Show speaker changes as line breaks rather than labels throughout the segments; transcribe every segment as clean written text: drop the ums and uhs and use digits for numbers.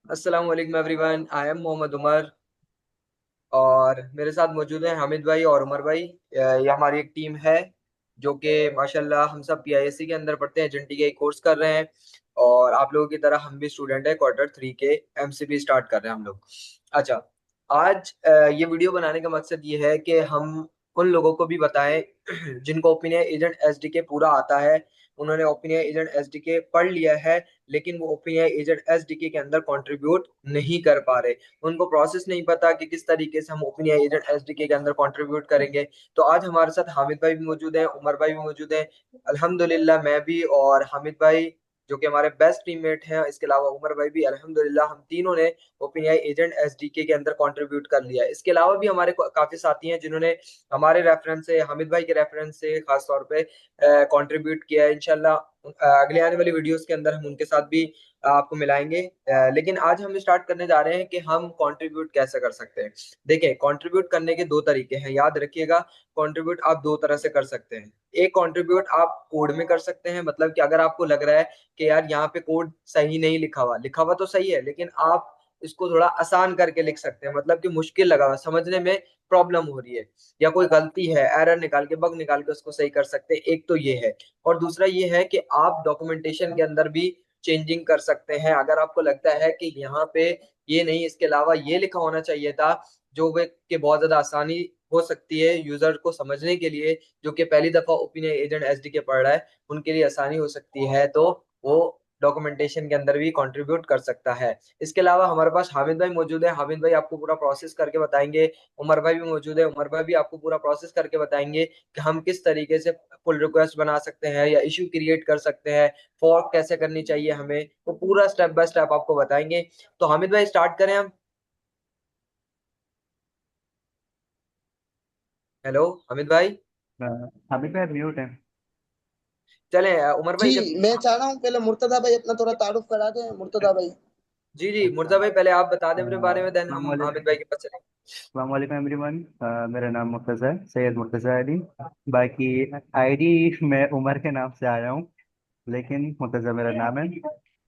अस्सलाम वालेकुम everyone. I am Mohammad Umar और मेरे साथ मौजूद हैं हामिद भाई और उमर भाई। ये हमारी एक टीम है जो कि माशाल्लाह हम सब पीआईएससी के अंदर पढ़ते हैं, एजेंटी का कोर्स कर रहे हैं। और आप लोगों की तरह हम भी स्टूडेंट है, क्वार्टर 3 के एमसीबी स्टार्ट कर रहे हैं हम लोग। अच्छा, आज ये वीडियो बनाने का मकसद ये है कि हम उन लोगों को भी बताएं जिनको ओपिनियन एजेंट एसडीके पूरा आता है, उन्होंने ओपिनियन एजेंट एसडीके पढ़ लिया है, लेकिन वो ओपिनियन एजेंट एसडीके के अंदर कंट्रीब्यूट नहीं कर पा रहे। उनको प्रोसेस नहीं पता कि किस तरीके से हम ओपन एजेंट एसडीके के अंदर कंट्रीब्यूट करेंगे। तो आज हमारे साथ हामिद भाई भी मौजूद हैं, उमर भाई भी मौजूद हैं। अल्हम्दुलिल्लाह मैं भी और हामिद भाई जो कि हमारे बेस्ट टीममेट हैं, इसके अलावा उमर भाई भी, अल्हम्दुलिल्लाह हम तीनों ने ओपन एजेंट एसडीके के अंदर कंट्रीब्यूट कर लिया है। इसके अलावा भी हमारे काफी साथी हैं जिन्होंने हमारे रेफरेंस से, हामिद भाई के रेफरेंस से खास तौर पे कंट्रीब्यूट किया है। इंशाल्लाह अगले आने वाली वीडियोस के अंदर हम उनके साथ भी आपको मिलाएंगे। लेकिन आज हम स्टार्ट करने जा रहे हैं कि हम कंट्रीब्यूट कैसे कर सकते हैं। देखिए, कंट्रीब्यूट करने के दो तरीके हैं, याद रखिएगा। कंट्रीब्यूट आप दो तरह से कर सकते हैं। एक कंट्रीब्यूट आप कोड में कर सकते हैं, मतलब कि अगर आपको लग रहा है कि यार यहाँ पे कोड सही नहीं लिखा हुआ तो सही है, लेकिन आप इसको थोड़ा आसान करके लिख सकते हैं, मतलब कि मुश्किल लगा हुआ समझने में प्रॉब्लम हो रही है या कोई गलती है, एरर निकाल के, बग निकाल के उसको सही कर सकते हैं। एक तो ये है। और दूसरा ये है कि आप डॉक्यूमेंटेशन के अंदर भी चेंजिंग कर सकते हैं। अगर आपको लगता है कि यहाँ पे ये नहीं, इसके अलावा ये लिखा होना चाहिए था, जो वे कि बहुत ज्यादा आसानी हो सकती है यूजर को समझने के लिए, जो कि पहली दफा ओपिनियन एजेंट एसडीके पढ़ रहा है, उनके लिए आसानी हो सकती है, तो वो डॉक्यूमेंटेशन के अंदर भी कंट्रीब्यूट कर सकता है। इसके अलावा हमारे पास हामिद भाई मौजूद है, हामिद भाई आपको पूरा प्रोसेस करके बताएंगे। उमर भाई भी मौजूद है, उमर भाई भी आपको पूरा प्रोसेस करके बताएंगे कि हम किस तरीके से पुल रिक्वेस्ट बना सकते हैं या इशू क्रिएट कर सकते हैं, फॉर्क कैसे करनी चाहिए हमें, वो पूरा स्टेप बाय स्टेप आपको बताएंगे। तो हामिद भाई स्टार्ट करें हम। हेलो हामिद भाई।
अभी पे म्यूट है।
चले उमर
जी।
भाई जब
मैं चाह रहा हूँ पहले मुर्तजा भाई अपना थोड़ा तारुफ करा दें। मुर्तजा भाई।
जी जी, मुर्जा भाई पहले आप बता दें अपने बारे में, देन हम
अस्सलाम
हामिद भाई के पास चलेंगे।
वालेकुम एवरीवन। मेरा नाम मुर्तज़ा है, सैयद मुर्तज़ा अली। बाकी आईडी मैं उमर के नाम से आया हूँ, लेकिन मुर्तज़ा मेरा नाम है।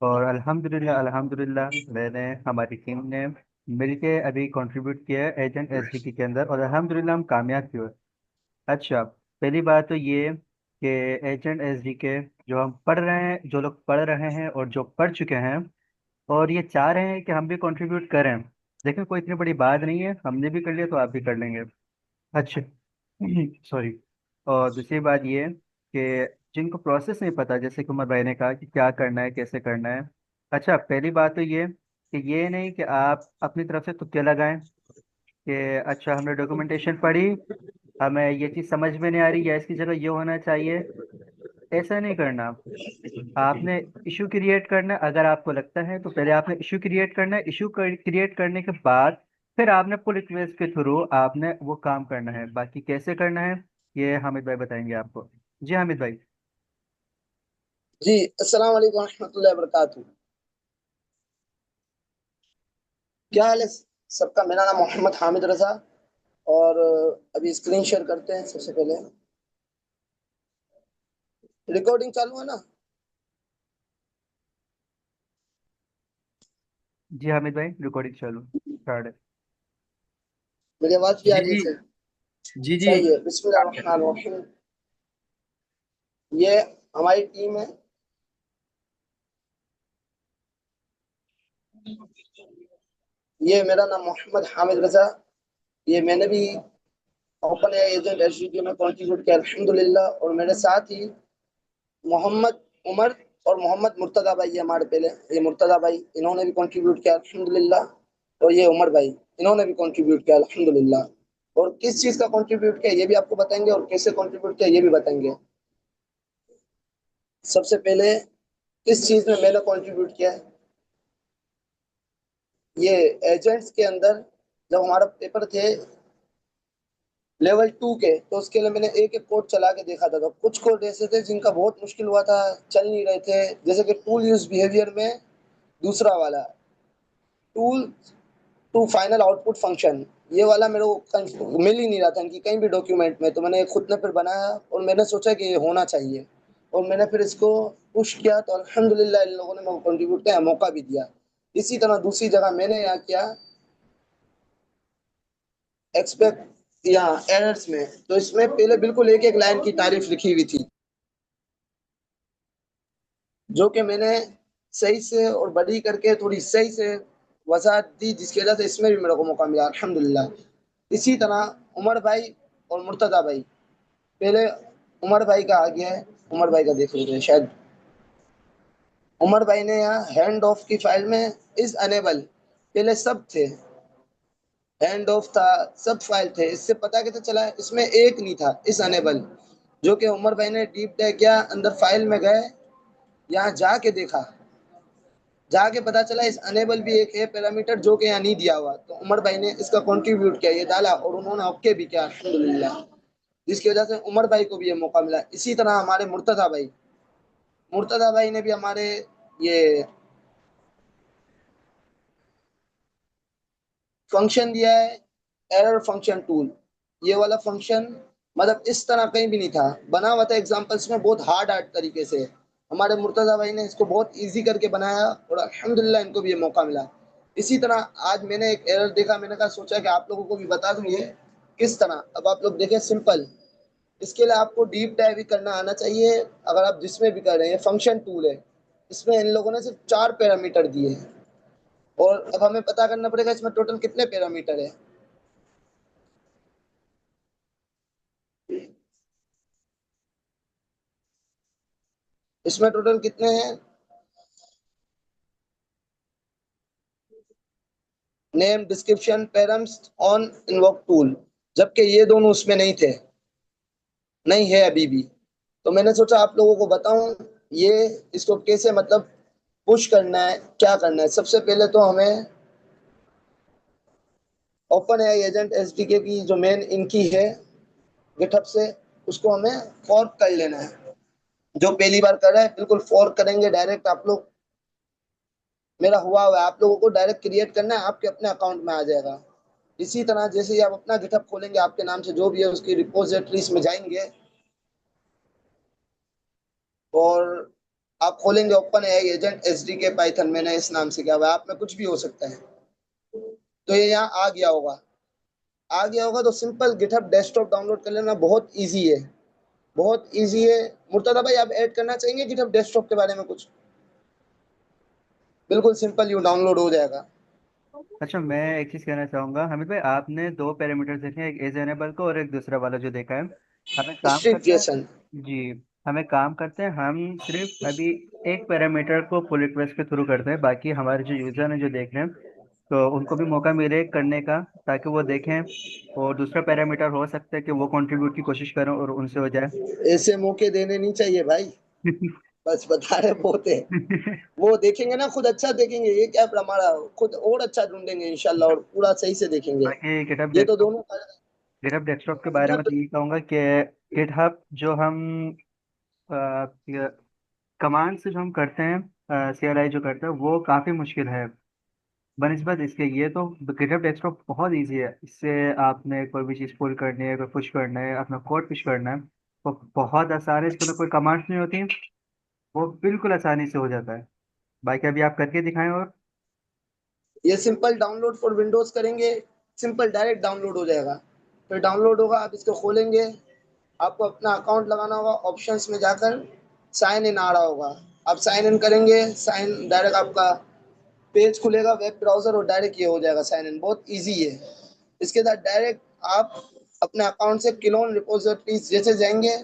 और अल्हम्दुलिल्लाह अल्हम्दुलिल्लाह मैंने, हमारी टीम ने मिलके अभी कंट्रीब्यूट किया है एजेंट एसडीके के अंदर, और अल्हम्दुलिल्लाह हम कामयाब हुए। अच्छा, पहली बात तो ये कि एजेंट एसडीके जो हम पढ़ रहे हैं, जो लोग पढ़ रहे हैं और जो पढ़ चुके हैं और ये चाह रहे हैं कि हम भी कंट्रीब्यूट करें, देखिए कोई इतनी बड़ी बात नहीं है, हमने भी कर लिया तो आप भी कर लेंगे। अच्छा, सॉरी। और दूसरी बात ये कि जिनको प्रोसेस नहीं पता, जैसे कि उमर भाई ने कहा कि क्या करना है कैसे करना है। अच्छा, पहली बात तो ये कि ये नहीं कि आप अपनी तरफ से तुक्के लगाएं कि अच्छा हमने डॉक्यूमेंटेशन पढ़ी, हमें ये चीज़ समझ में नहीं आ रही या इसकी जगह ये होना चाहिए। ऐसा नहीं करना। आपने इशू क्रिएट करना है, अगर आपको लगता है तो पहले आपने इशू क्रिएट करना है, इशू क्रिएट करने के बाद फिर आपने पुल रिक्वेस्ट के थ्रू आपने वो काम करना है। बाकी कैसे करना है ये हामिद भाई बताएंगे आपको। जी हामिद भाई।
जी। अस्सलाम वालेकुम रहमतुल्लाहि व बरकातहू। क्या हाल है सबका? मेरा नाम मोहम्मद हामिद रजा। और अभी स्क्रीन शेयर करते हैं सबसे पहले। रिकॉर्डिंग चालू है ना?
जी हामिद भाई, रिकॉर्डिंग चालू स्टार्ट है।
मेरी आवाज भी आ
जी
रही है
जी
सही?
जी जी।
सही है। बिस्मिल्लाहिर्रहमानिर्रहीम। ये हमारी टीम है। ये मेरा नाम मोहम्मद हामिद रजा। ये मैंने भी ओपन एजेंट एसडीके में कॉन्ट्रीब्यूट किया अल्हम्दुलिल्लाह। और मेरे साथ ही मोहम्मद उमर और मोहम्मद मुर्तजा भाई, ये हमारे पहले, ये मुर्तजा भाई इन्होंने भी कंट्रीब्यूट किया अल्हम्दुलिल्लाह। और ये उमर भाई, इन्होंने भी कंट्रीब्यूट किया अल्हम्दुलिल्लाह। और किस चीज का कंट्रीब्यूट किया ये भी आपको बताएंगे, और कैसे कंट्रीब्यूट किया ये भी बताएंगे। सबसे पहले किस चीज में मैंने कंट्रीब्यूट किया है, ये एजेंट्स के अंदर जब हमारा पेपर थे लेवल 2 के, तो उसके लिए मैंने एक एक कोड चला के देखा था। तो कुछ कोड ऐसे थे जिनका बहुत मुश्किल हुआ था, चल नहीं रहे थे। जैसे कि टूल यूज बिहेवियर में दूसरा वाला, tool to final output function, ये वाला मेरे को मिल ही नहीं रहा था इनकी कहीं भी डॉक्यूमेंट में। तो मैंने खुद ने फिर बनाया और मैंने सोचा कि ये होना चाहिए। और मैंने फिर इसको पुश किया, तो अल्हम्दुलिल्लाह इन लोगों ने मेरे को कंट्रीब्यूट किया, मौका भी दिया। इसी तरह दूसरी जगह मैंने यहाँ किया एक्सपेक्ट यहाँ एरर्स में, तो इसमें पहले बिल्कुल एक एक लाइन की तारीफ लिखी हुई थी, जो कि मैंने सही से और बड़ी करके थोड़ी सही से वजाहत दी, जिसकी वजह से इसमें भी मेरे को मौका मिला अल्हम्दुलिल्लाह। इसी तरह उमर भाई और मुर्तजा भाई, पहले उमर भाई का आ गया है, उमर भाई का देख लीजिए शायद। उमर भाई ने यहाँ हैंड ऑफ की फाइल में इज अनेबल, पहले सब थे, हैंड ऑफ था, सब फाइल थे, इससे पता कैसे चला? इसमें एक नहीं था इस अनेबल, जो कि उमर भाई ने डीप डाइव किया, अंदर फाइल में गए, यहाँ जाके देखा, जाके पता चला इस अनेबल भी एक है पैरामीटर जो कि यहाँ नहीं दिया हुआ, तो उमर भाई ने इसका कंट्रीब्यूट किया, ये डाला और उन्होंने ओके भी किया अल्हम्दुलिल्लाह, जिसकी वजह से उमर भाई को भी ये मौका मिला। इसी तरह हमारे मुर्तजा भाई, मुर्तजा भाई ने भी हमारे ये फंक्शन दिया है, एरर फंक्शन टूल, ये वाला फंक्शन मतलब इस तरह कहीं भी नहीं था, बना हुआ था एग्जांपल्स में बहुत हार्ड हार्ड तरीके से, हमारे मुर्तजा भाई ने इसको बहुत इजी करके बनाया और अल्हम्दुलिल्लाह इनको भी ये मौका मिला। इसी तरह आज मैंने एक एरर देखा, मैंने कहा सोचा कि आप लोगों को भी बता दूं ये किस तरह। अब आप लोग देखें, सिंपल, इसके लिए आपको डीप डाइव भी करना आना चाहिए, अगर आप जिसमें भी कर रहे हैं, फंक्शन टूल है, इसमें इन लोगों ने सिर्फ 4 पैरामीटर दिए हैं, और अब हमें पता करना पड़ेगा इसमें टोटल कितने पैरामीटर है। इसमें टोटल कितने हैं? Name, description, params, on, invoke tool, जबकि ये दोनों उसमें नहीं थे, नहीं है अभी भी। तो मैंने सोचा आप लोगों को बताऊं ये, इसको कैसे मतलब पुश करना है, क्या करना है। सबसे पहले तो हमें ओपन एआई एजेंट एसडीके की जो मेन इनकी है गिटहब से, उसको हमें फॉर्क कर लेना है। जो पहली बार कर रहा है बिल्कुल फॉर्क करेंगे डायरेक्ट, आप लोग, मेरा हुआ है, आप लोगों को डायरेक्ट क्रिएट करना है, आपके अपने अकाउंट में आ जाएगा। इसी तरह जैसे ही आप अपना गिटहब खोलेंगे, आपके नाम से जो भी है उसकी रिपोजिटरीज में जाएंगे, और आप खोलेंगे open AI agent SDK Python, मैंने इस नाम से किया हुआ है, आप में कुछ भी हो सकता है। तो ये यहाँ आ गया होगा, आ गया होगा तो सिंपल गिटहब डेस्कटॉप डाउनलोड कर लेना, बहुत इजी है, बहुत इजी है। मुर्तजा भाई आप ऐड करना चाहेंगे गिटहब डेस्कटॉप के बारे में कुछ? बिल्कुल सिंपल, यू डाउनलोड हो जाएगा।
अच्छा, मैं एक चीज़ कहना चाहूँगा हमिद भाई, आपने दो पैरामीटर देखे हैं, एक एज एनेबल को और एक दूसरा वाला जो देखा है। हमें काम
स्ट्रिक्ट
करते हैं।
क्रिएशन।
जी। हमें काम करते हैं, हम सिर्फ अभी एक पैरामीटर को पुल रिक्वेस्ट के थ्रू करते हैं, बाकी हमारे जो यूज़र हैं जो देख रहे हैं, तो उनको भी मौका मिले करने का, ताकि वो देखें। और दूसरा पैरामीटर हो सकता है कि वो कंट्रीब्यूट की कोशिश करें और उनसे हो जाए।
ऐसे मौके देने नहीं चाहिए भाई, बस बता रहे होते, वो देखेंगे ना, खुद अच्छा देखेंगे, ये क्या हमारा खुद और अच्छा ढूंढेंगे इंशाल्लाह, और पूरा सही से देखेंगे।
बाकी गिटहब
ये तो
डेस्कटॉप,
दोनों
गिटहब डेस्कटॉप के बारे में
गिटहब।
तो यही कहूँगा कि गिटहब जो हम कमांड से जो हम करते हैं, CLI जो करते हैं, वो काफ़ी मुश्किल है बनस्बत इसके। ये तो गिटहब डेस्कटॉप बहुत इजी है, इससे आपने कोई भी चीज़ पुल करनी है, कोई पुश करना है, अपना कोड पुश करना है, वो बहुत आसान है, इसके अंदर कोई कमांड्स नहीं होती, वो बिल्कुल आसानी से हो जाता है। बाकी अभी आप करके दिखाएं। और
ये सिंपल डाउनलोड फॉर विंडोज करेंगे, सिंपल डायरेक्ट डाउनलोड हो जाएगा। फिर डाउनलोड होगा, आप इसको खोलेंगे, आपको अपना अकाउंट लगाना होगा, ऑप्शंस में जाकर साइन इन आ रहा होगा, आप साइन इन करेंगे, साइन डायरेक्ट आपका पेज खुलेगा वेब ब्राउजर, और डायरेक्ट ये हो जाएगा साइन इन, बहुत इजी है। इसके साथ डायरेक्ट आप अपने अकाउंट से क्लोन रिपोजिटरीज जैसे जाएंगे,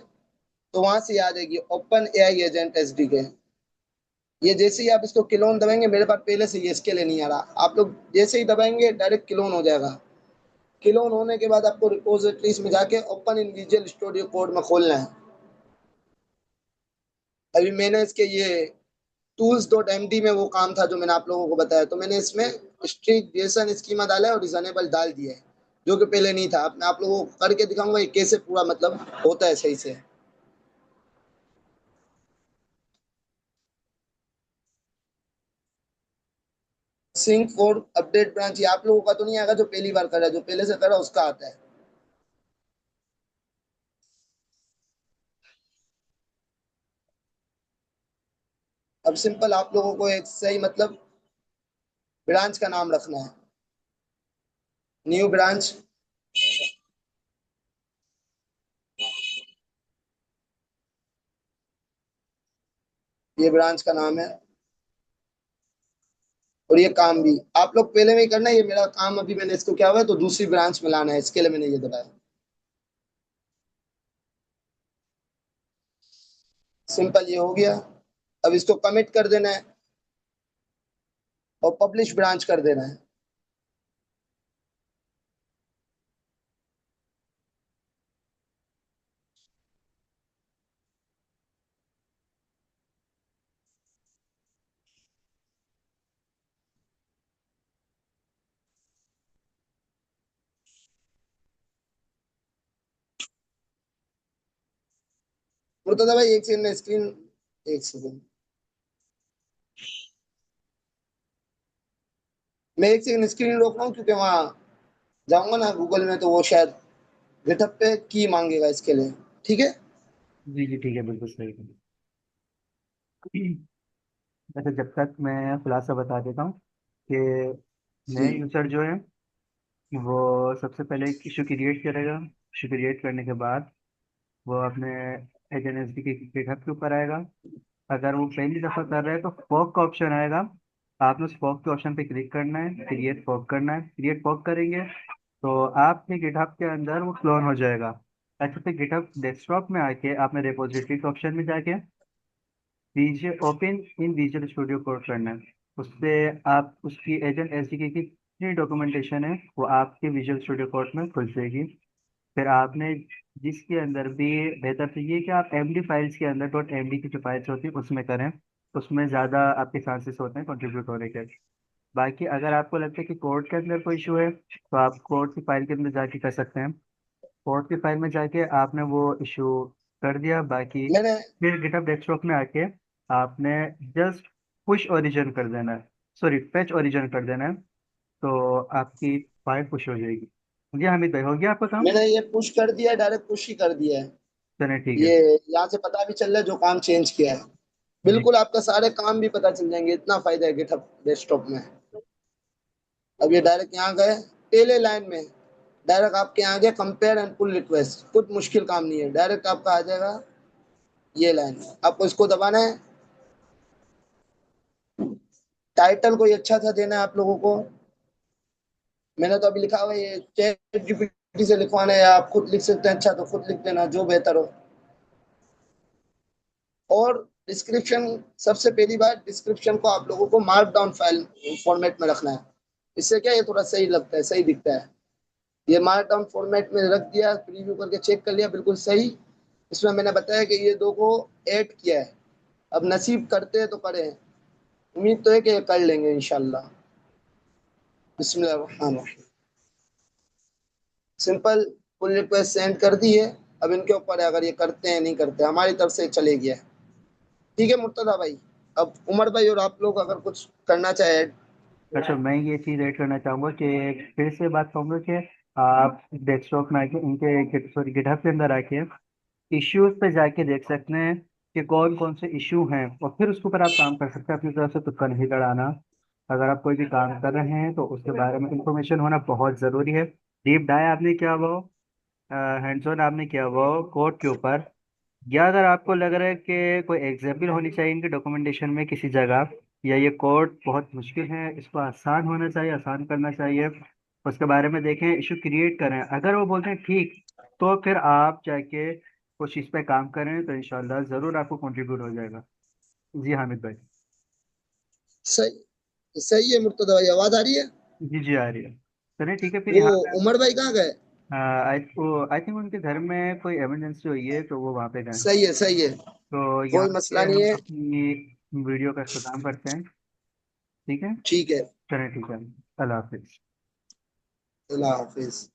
तो वहां से आ जाएगी ओपन एआई एजेंट एसडीके। ये जैसे ही आप इसको क्लोन दबाएंगे, मेरे पास पहले से ये इसके लिए नहीं आ रहा, आप लोग जैसे ही दबाएंगे डायरेक्ट क्लोन हो जाएगा। क्लोन होने के बाद आपको रिपोजिटरीज में जाके open in visual studio code में खोलना है। अभी मैंने इसके ये टूल्स डॉट एम डी में वो काम था जो मैंने आप लोगों को बताया, तो मैंने इसमें स्ट्रिक्ट जेसन स्कीमा डाला है और रिजनेबल डाल दिया है, जो कि पहले नहीं था। अब मैं आप लोगों को करके दिखाऊंगा ये कैसे पूरा मतलब होता है सही से। सिंक फॉर अपडेट ब्रांच, ये आप लोगों का तो नहीं आएगा, जो पहली बार कर रहा है, जो पहले से कर रहा है उसका आता है। अब सिंपल आप लोगों को एक सही मतलब ब्रांच का नाम रखना है, न्यू ब्रांच। ये ब्रांच का नाम है। और ये काम भी आप लोग पहले में ही करना है, ये मेरा काम अभी मैंने इसको क्या हुआ है तो दूसरी ब्रांच में लाना है, इसके लिए मैंने ये दबाया। सिंपल, ये हो गया। अब इसको कमिट कर देना है और पब्लिश ब्रांच कर देना है। मुर्तजा भाई एक सेकंड, स्क्रीन, एक सेकंड, मैं एक सेकंड स्क्रीन रोक रहा हूँ क्योंकि वहां जाऊंगा ना गूगल में तो वो शायद गिटहब पे की मांगेगा इसके लिए। ठीक है।
जी जी ठीक है, बिल्कुल सही है। वैसे जब तक मैं खुलासा बता देता हूँ कि
जी।
नए यूज़र जो है वो सबसे पहले एक इशू क्रिएट करेगा। इशू क्रिएट करने के बाद वो अपने एच के गिटहब के ऊपर आएगा। अगर वो पहली दफ़ा कर रहा है तो फॉर्क का ऑप्शन आएगा। आपने उस फॉर्क के ऑप्शन पे क्लिक करना है, क्रिएट फॉर्क करना है। क्रिएट फॉर्क करेंगे तो आपके गिटहब के अंदर वो क्लोन हो जाएगा। अच्छे से गिटहब डेस्कटॉप में आके आपने रिपोजिटरी के ऑप्शन में जाके visual open in visual studio code करना है। उससे आप उसकी एजेंट एसडीके की जितनी डॉक्यूमेंटेशन है वो आपके विजुअल स्टूडियो कोड में खुल जाएगी। फिर आपने जिसके अंदर भी बेहतर तो ये कि आप एमडी फाइल्स के अंदर डॉट एमडी की जो फाइल्स होती है उसमें करें। उसमें ज़्यादा आपके चांसेस होते हैं कंट्रीब्यूट होने के। बाकी अगर आपको लगता है कि कोड के अंदर कोई इशू है तो आप कोड की फाइल के अंदर जाके कर सकते हैं। कोड की फाइल में जाके आपने वो इशू कर दिया। बाकी
मैंने
फिर गिटहब डेस्कटॉप में आके आपने जस्ट पुश ओरिजिन कर देना है, सॉरी फेच ओरिजिन कर देना है। तो आपकी फाइल पुश हो जाएगी। जी हामिद भाई, हो गया आपका काम?
मैंने ये पुश कर दिया, डायरेक्ट पुश ही कर दिया है।
चलिए ठीक है।
ये यहाँ से पता भी चल रहा है जो काम चेंज किया है।
जी
बिल्कुल आपका सारे काम भी पता चल जाएंगे, इतना फायदा है गिटहब डेस्कटॉप में। अब ये डायरेक्ट यहाँ गए पहले लाइन में, डायरेक्ट आपके यहाँ आ गया कंपेयर एंड पुल रिक्वेस्ट। कुछ मुश्किल काम नहीं है, डायरेक्ट आपका आ जाएगा ये लाइन। आपको इसको दबाना है। टाइटल कोई अच्छा सा देना है आप लोगों को। मैंने तो अभी लिखा हुआ है, ये चैट जीपीटी से लिखवाना है या आप खुद लिख सकते हैं, अच्छा तो खुद लिख देना जो बेहतर हो। और डिस्क्रिप्शन, सबसे पहली बात डिस्क्रिप्शन को आप लोगों को मार्क डाउन फाइल फॉर्मेट में रखना है। इससे क्या, ये थोड़ा सही लगता है, सही दिखता है। ये मार्क डाउन फॉर्मेट में रख दिया, प्रीव्यू करके चेक कर लिया, बिल्कुल सही। इसमें मैंने बताया कि ये दो को ऐड किया है। अब नसीब करते हैं तो करें, उम्मीद तो है कि ये कर लेंगे इंशाल्लाह। बिस्मिल्लाह। सिंपल पुल रिक्वेस्ट सेंड कर दी है। अब इनके ऊपर है, अगर ये करते हैं नहीं करते, हमारी तरफ से चले गया। ठीक है मुर्तजा भाई। अब उमर भाई और आप लोग अगर कुछ करना चाहे।
अच्छा, मैं ये चीज़ ऐड करना चाहूँगा कि फिर से बात कहूँगा कि आप डेस्कटॉप में आके इनके सॉरी गिटहब के अंदर आके इश्यूज पे जाके देख सकते हैं कि कौन कौन से इशू हैं और फिर उसके ऊपर आप काम कर सकते हैं। अपनी तरफ से तुक्का नहीं लड़ाना। अगर आप कोई भी काम कर रहे हैं तो उसके बारे में इंफॉर्मेशन होना बहुत ज़रूरी है। डीप डाई आपने किया वो, हैंड्स ऑन आपने किया वो कोड के ऊपर, या अगर आपको लग रहा है कि कोई एग्जाम्पल होनी चाहिए इनके डॉक्यूमेंटेशन में किसी जगह, या ये कोड बहुत मुश्किल है इसको आसान होना चाहिए, आसान करना चाहिए, उसके बारे में देखें, इशू क्रिएट करें। अगर वो बोलते हैं ठीक, तो फिर आप जाके उस चीज़ पे काम करें तो इंशाल्लाह ज़रूर आपको कंट्रीब्यूट हो जाएगा। जी हामिद भाई।
सही, सही है मुर्तजा भाई, आवाज आ रही है।
जी जी आ रही है। चलिए ठीक है फिर
वो
यहाँ पे।
उमर भाई कहाँ गए।
आई थिंक उनके घर में कोई इमरजेंसी हुई है तो वो वहाँ पे गए।
सही है, सही है,
तो यहाँ
कोई
पे
मसला नहीं
हम
है।
अपनी वीडियो का इख्तिताम करते हैं। ठीक है।
ठीक है।
चलें ठीक है। अल्लाह हाफिज़।
अल्लाह हाफिज।